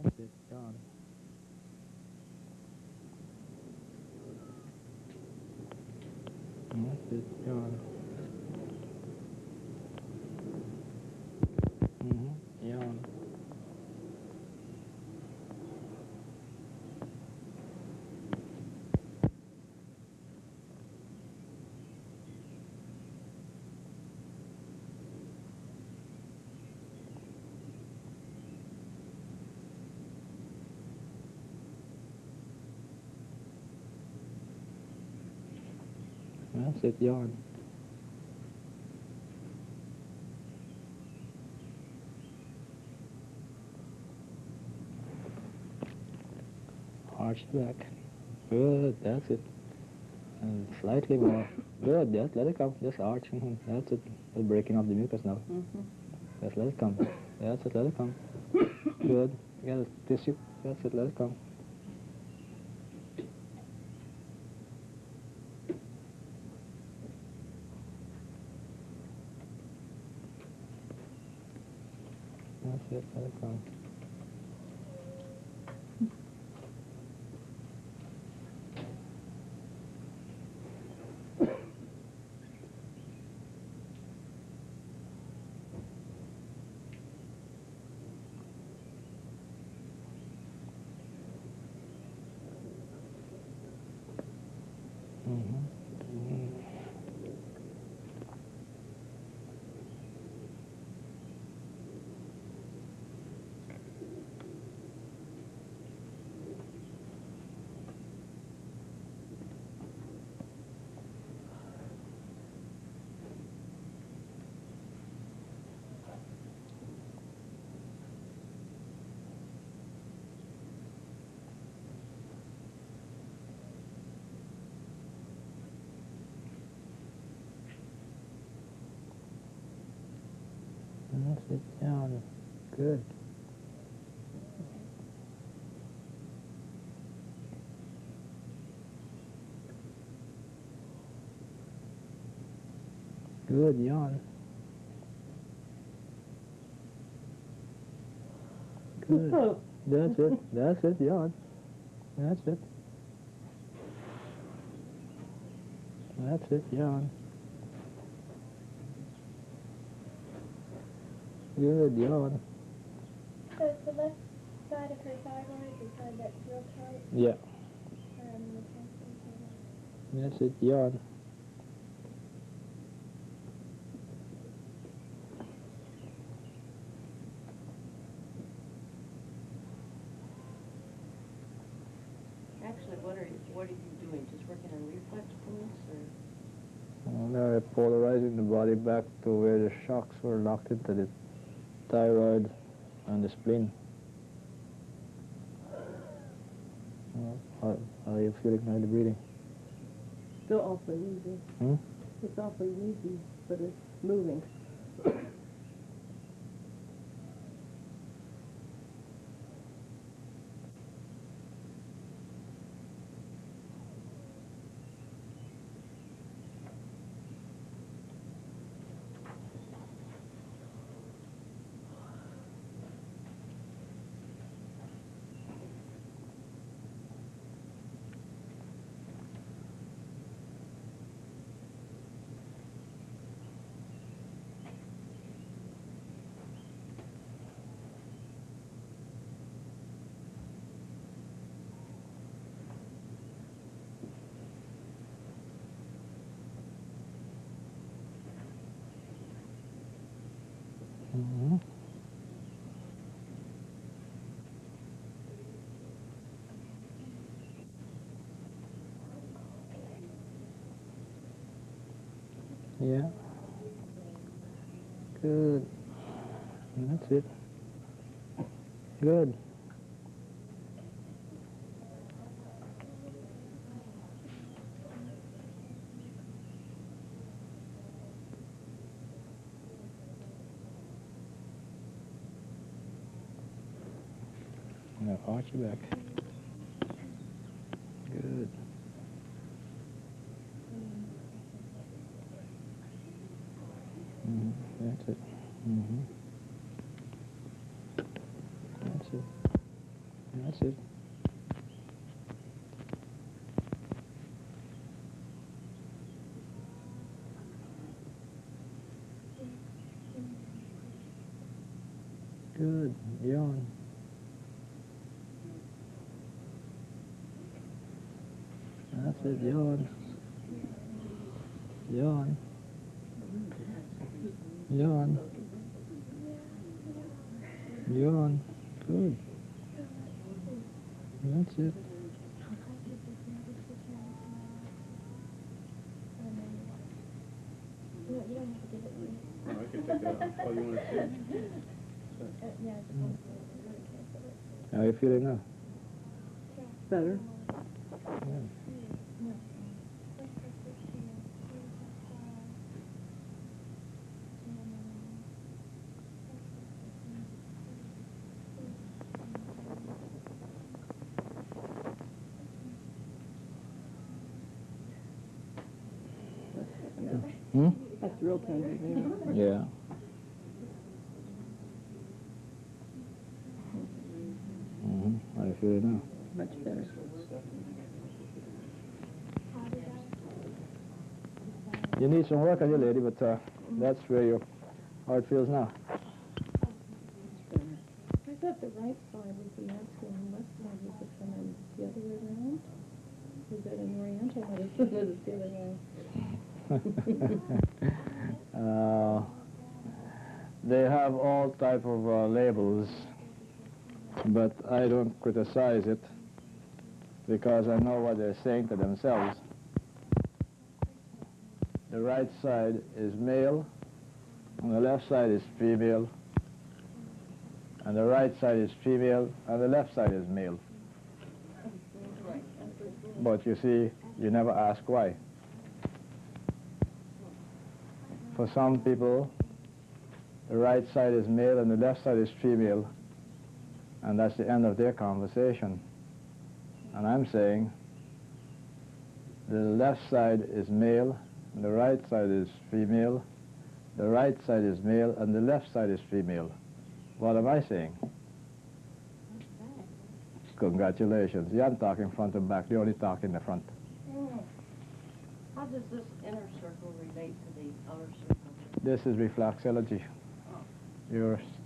That's it. Yawn. That's it. Yawn. Yawn. That's it. Yawn. Arch back. Good, that's it. And slightly more. Good, just let it come. Just arch. That's it. Just breaking up the mucus now. Just let it come. That's it, let it come. Good. Get a tissue. That's it, let it come. That's it, let it come. That's it, down. Good. Good, yawn. Good. That's it. That's it, yawn. That's it. That's it, yawn. Good, yawn. So is the left side of her thyroid, the side that's real tight? Yeah. The That's it, yawn. Actually, what are you doing? Just working on reflex points, or? Now polarizing the body back to where the shocks were locked into the thyroid and the spleen. How are you feeling now, the breathing? Still awfully easy. It's awfully easy, but it's moving. Yeah. Good. And that's it. Good. Now arch your back. Good. That's it. That's it. That's it. Good. Yawn. That's it. Yawn. Yawn. Yawn. Yawn. Good. That's it. Oh, I can take it out. Oh, you want to see it? How are you feeling now? Better. Hmm? That's real tender there. Yeah. How are you feeling now? Much better. You need some work on you, lady, but that's where your heart feels now. I thought the right side was the masculine, left side was the feminine. The other way around? Is that in Oriental medicine or is it the other way? They have all type of labels, but I don't criticize it because I know what they're saying to themselves. The right side is male, and the left side is female, and the right side is female, and the left side is male. But you see, you never ask why. For some people, the right side is male and the left side is female, and that's the end of their conversation. And I'm saying the left side is male, and the right side is female, the right side is male, and the left side is female. What am I saying? Congratulations. You aren't talking front and back, you only talk in the front. How does this inner circle relate to the outer circle? This is reflexology.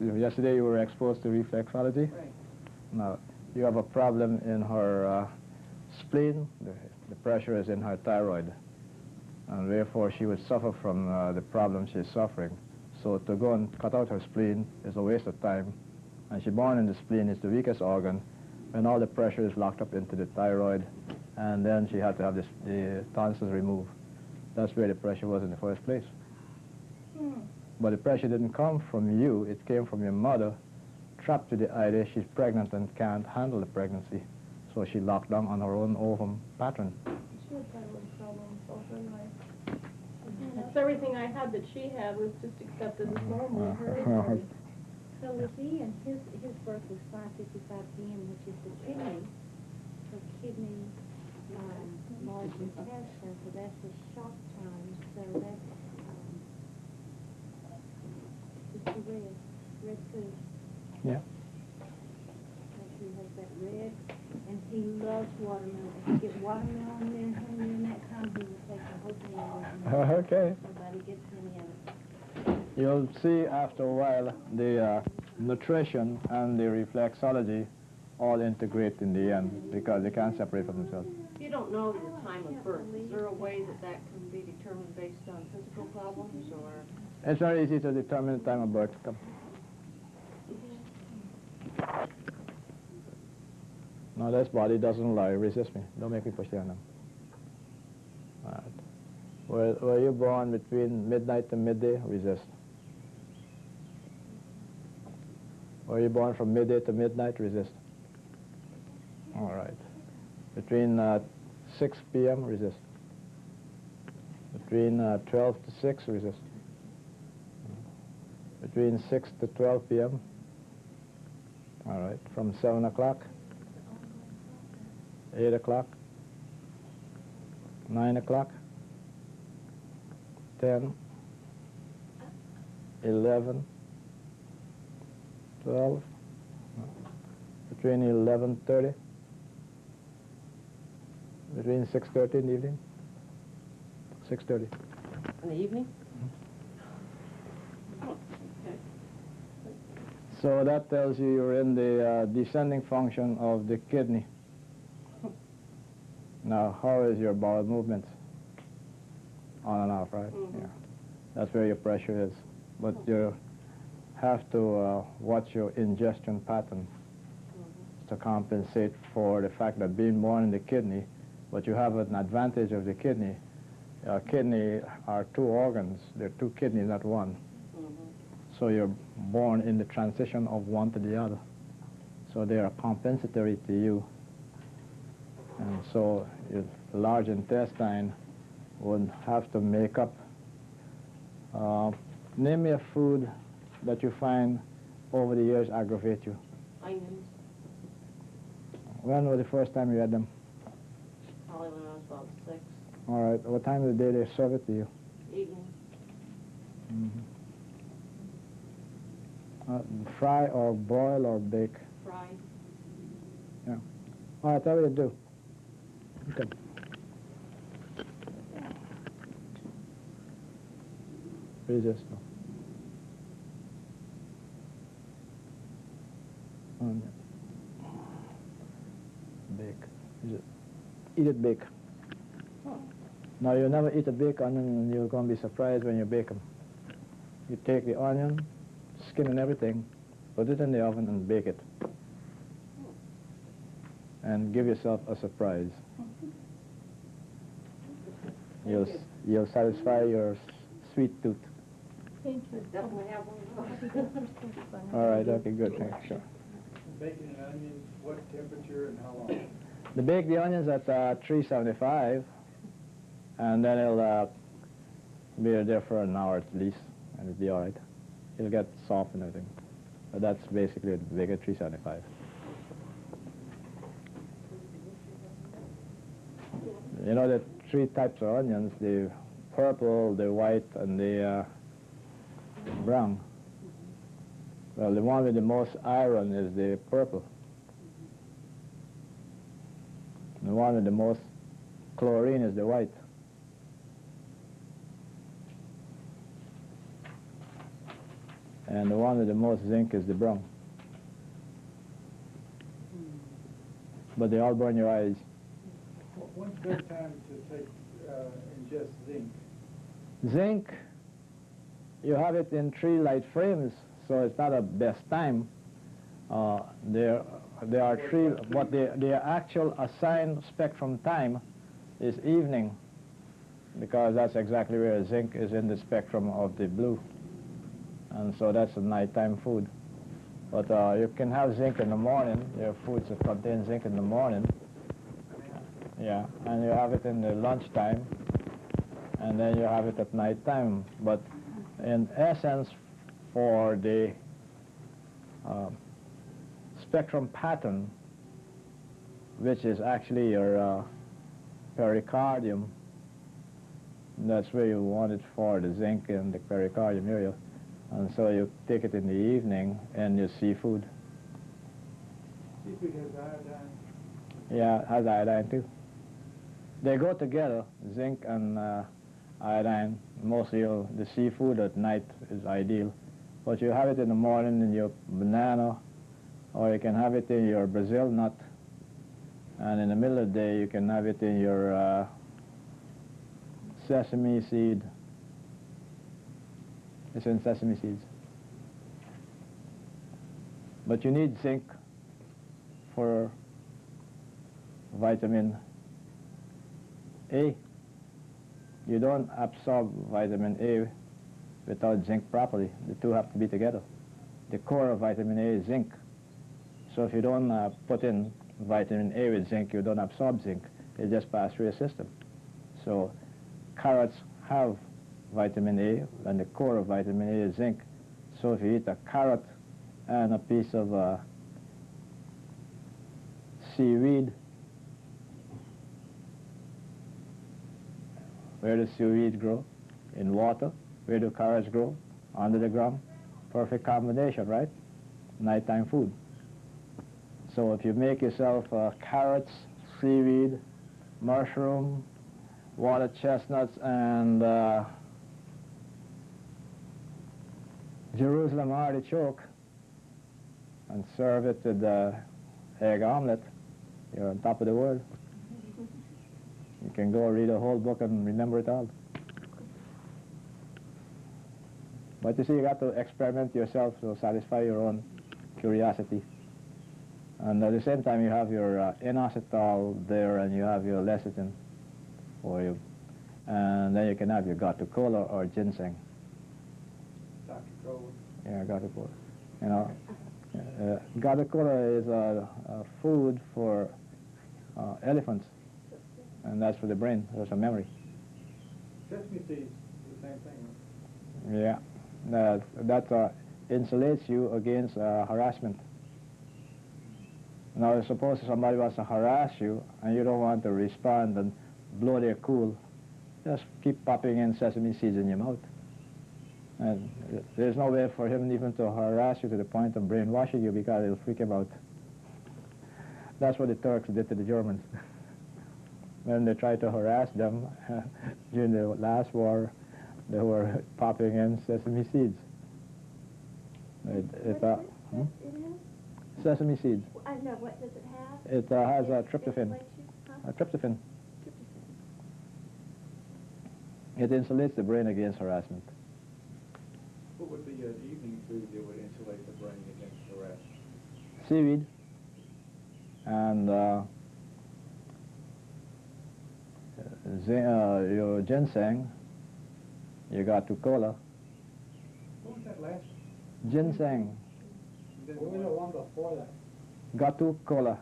Yesterday you were exposed to reflexology. Right. Now, you have a problem in her spleen. The pressure is in her thyroid. And therefore she would suffer from the problem she's suffering. So to go and cut out her spleen is a waste of time. And she born in the spleen, it's the weakest organ, and all the pressure is locked up into the thyroid, and then she had to have the tonsils removed. That's where the pressure was in the first place. But the pressure didn't come from you, it came from your mother, trapped to the idea she's pregnant and can't handle the pregnancy. So she locked down on her own ovum pattern. She had thyroid problems all her life. It's everything I had that she had was just accepted as normal. Her So with Ian, his birth was 5:55 p.m., which is the kidney large intestine, so that's a shock time. So that's it's the red food. Yeah. He has that red, and he loves watermelon. If you get watermelon in him in that time, he will take the whole thing. Okay. Nobody gets any of it. You'll see after a while the nutrition and the reflexology all integrate in the end because they can't separate from themselves. You don't know the time of birth. Is there a way that that can be determined based on physical problems, or? It's very easy to determine the time of birth. Come. No, this body doesn't lie. Resist me. Don't make me push you on them. All right. Were you born between midnight and midday? Resist. Were you born from midday to midnight? Resist. All right. Between 6 p.m., resist. Between 12 to 6, resist. Between 6 to 12 p.m. All right. From 7 o'clock, 8 o'clock, 9 o'clock, 10, 11, 12, between 11:30, between 6:30 in the evening, 6:30. In the evening? So that tells you you're in the descending function of the kidney. Now, how is your bowel movements? On and off, right? Mm-hmm. Yeah. That's where your pressure is. But you have to watch your ingestion pattern to compensate for the fact that being born in the kidney, but you have an advantage of the kidney. Kidney are two organs. They're two kidneys, not one. So you're born in the transition of one to the other. So they are compensatory to you. And so your large intestine would have to make up. Name me a food that you find over the years aggravate you. Onions, When was the first time you had them? probably when I was about 6, All right. What time of the day they serve it to you? evening. Fry or boil or bake? Fried. Yeah. All right, that's what you do. Okay. Resist. Onion. Bake. Eat it bake. Now, you never eat a baked onion, and you're going to be surprised when you bake them. You take the onion, skin and everything, put it in the oven and bake it. And give yourself a surprise. You'll satisfy your sweet tooth. Thank you. Definitely have one. All right, okay, good, thanks, sure. Bacon and onions, what temperature and how long? To bake the onions at 375, and then it'll be there for an hour at least, and it'll be all right. It'll get soft and everything. But that's basically it, bake at 375. You know the three types of onions, the purple, the white, and the brown. Well, the one with the most iron is the purple. The one with the most chlorine is the white. And the one with the most zinc is the brown. But they all burn your eyes. When's a good time to take, ingest zinc? Zinc, you have it in 3 light frames, so it's not a best time. There are 3, but the actual assigned spectrum time is evening, because that's exactly where zinc is in the spectrum of the blue. And so that's a nighttime food. But you can have zinc in the morning. There are foods that contain zinc in the morning. Yeah, and you have it in the lunchtime, and then you have it at nighttime. But in essence, for the spectrum pattern, which is actually your pericardium, that's where you want it for, the zinc in the pericardium area. And so you take it in the evening and you seafood. Seafood has iodine. Yeah, it has iodine too. They go together, zinc and iodine. Mostly the seafood at night is ideal. But you have it in the morning in your banana, or you can have it in your Brazil nut. And in the middle of the day, you can have it in your sesame seed. It's in sesame seeds. But you need zinc for vitamin A. You don't absorb vitamin A without zinc properly. The two have to be together. The core of vitamin A is zinc. So if you don't put in vitamin A with zinc, you don't absorb zinc. It just passes through your system. So carrots have vitamin A, and the core of vitamin A is zinc. So if you eat a carrot and a piece of seaweed, where does seaweed grow? In water. Where do carrots grow? Under the ground. Perfect combination, right? Nighttime food. So if you make yourself carrots, seaweed, mushroom, water chestnuts, and Jerusalem artichoke, and serve it with egg omelet, you're on top of the world. You can go read a whole book and remember it all. But you see, you got to experiment yourself to satisfy your own curiosity. And at the same time, you have your inositol there, and you have your lecithin for you. And then you can have your Cola or ginseng. Dr. Cola. Yeah, Cola. You know, Cola is a food for elephants, and that's for the brain. That's a memory. Sesame seeds, the same thing. Yeah, that insulates you against harassment. Now, suppose somebody wants to harass you and you don't want to respond and blow their cool, just keep popping in sesame seeds in your mouth. And there's no way for him even to harass you to the point of brainwashing you, because it'll freak him out. That's what the Turks did to the Germans. When they tried to harass them during the last war, they were popping in sesame seeds. Sesame seeds. I know, what does it have? It has a tryptophan. Insulates you? Huh? A tryptophan. It insulates the brain against harassment. What would be an evening food that would insulate the brain against harassment? Seaweed and your ginseng. You got Cola. What was that last? Ginseng. What was the one before that? Gatu Cola.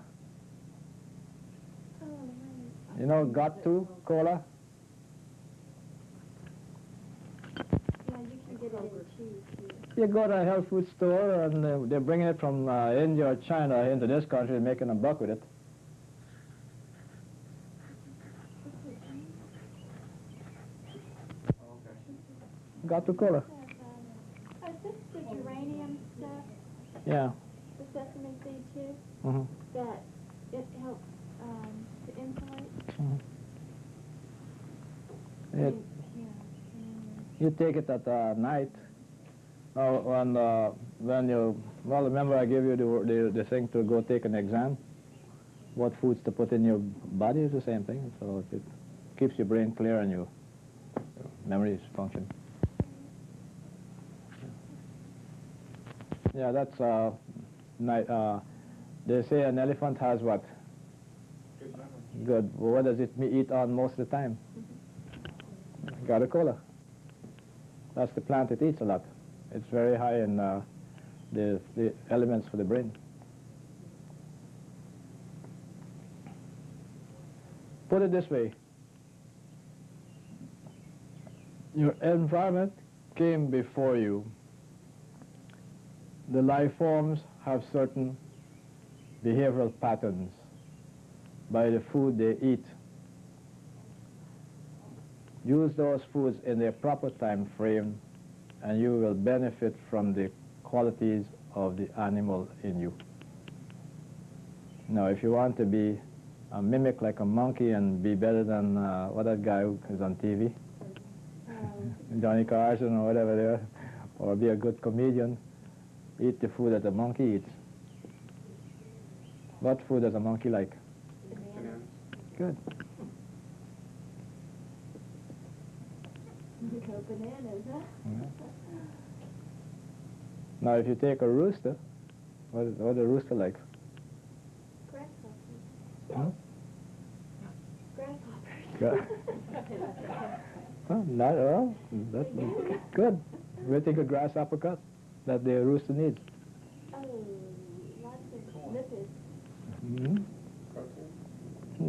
Oh, nice. You know Gatu Cola? Yeah, you can get it in cheese, too. You go to a health food store and they're bringing it from India or China into this country and making a buck with it. Gatu Cola. Oh, is this the geranium stuff? Yeah. The sesame seed, too? Mm-hmm. That it helps to insulate? Mm-hmm. Yeah. You take it at night. When you, well, remember I gave you the thing to go take an exam. What foods to put in your body is the same thing. So it keeps your brain clear and your memories function. Yeah, that's they say an elephant has what? Good memory. Good. Well, what does it eat on most of the time? Cola. That's the plant it eats a lot. It's very high in the elements for the brain. Put it this way. Your environment came before you. The life forms have certain behavioral patterns by the food they eat. Use those foods in their proper time frame and you will benefit from the qualities of the animal in you. Now, if you want to be a mimic like a monkey and be better than what that guy who is on TV, Johnny Carson or whatever they are, or be a good comedian, eat the food that a monkey eats. What food does a monkey like? Bananas. Good. Go bananas, huh? Yeah. Now, if you take a rooster, what does a rooster like? Grasshoppers. Huh? Grasshoppers. Oh, not at all. That's good. We'll take a grasshopper cut that the rooster needs. Oh, lots of lipids. Mm-hmm.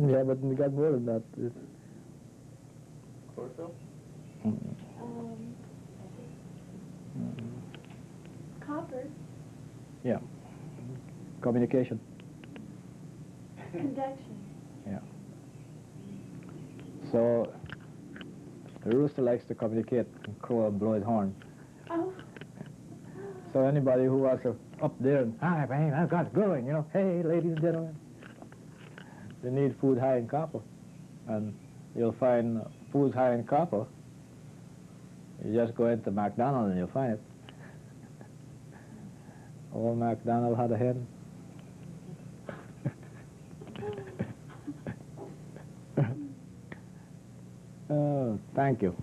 Yeah, but we got more than that. Chlorophyll? Copper. Yeah. Communication. Conduction. Yeah. So the rooster likes to communicate and crow and blow his horn. Oh. So anybody who wants to up there and, hi, man, I've got it going, you know, hey, ladies and gentlemen. They need food high in copper. And you'll find food high in copper. You just go into McDonald's and you'll find it. Old MacDonald had a hen. Oh, thank you.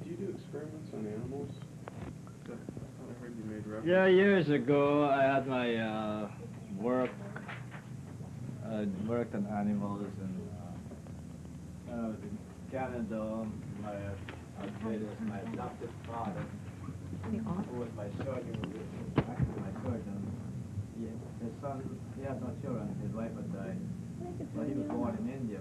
Do you do experiments on animals? I thought I heard you made reference. Yeah, years ago I had my work. I worked on animals and when I was in Canada. My adopted father, who was my surgeon, actually my surgeon. His son, he had no children. His wife had died, but he was born in India.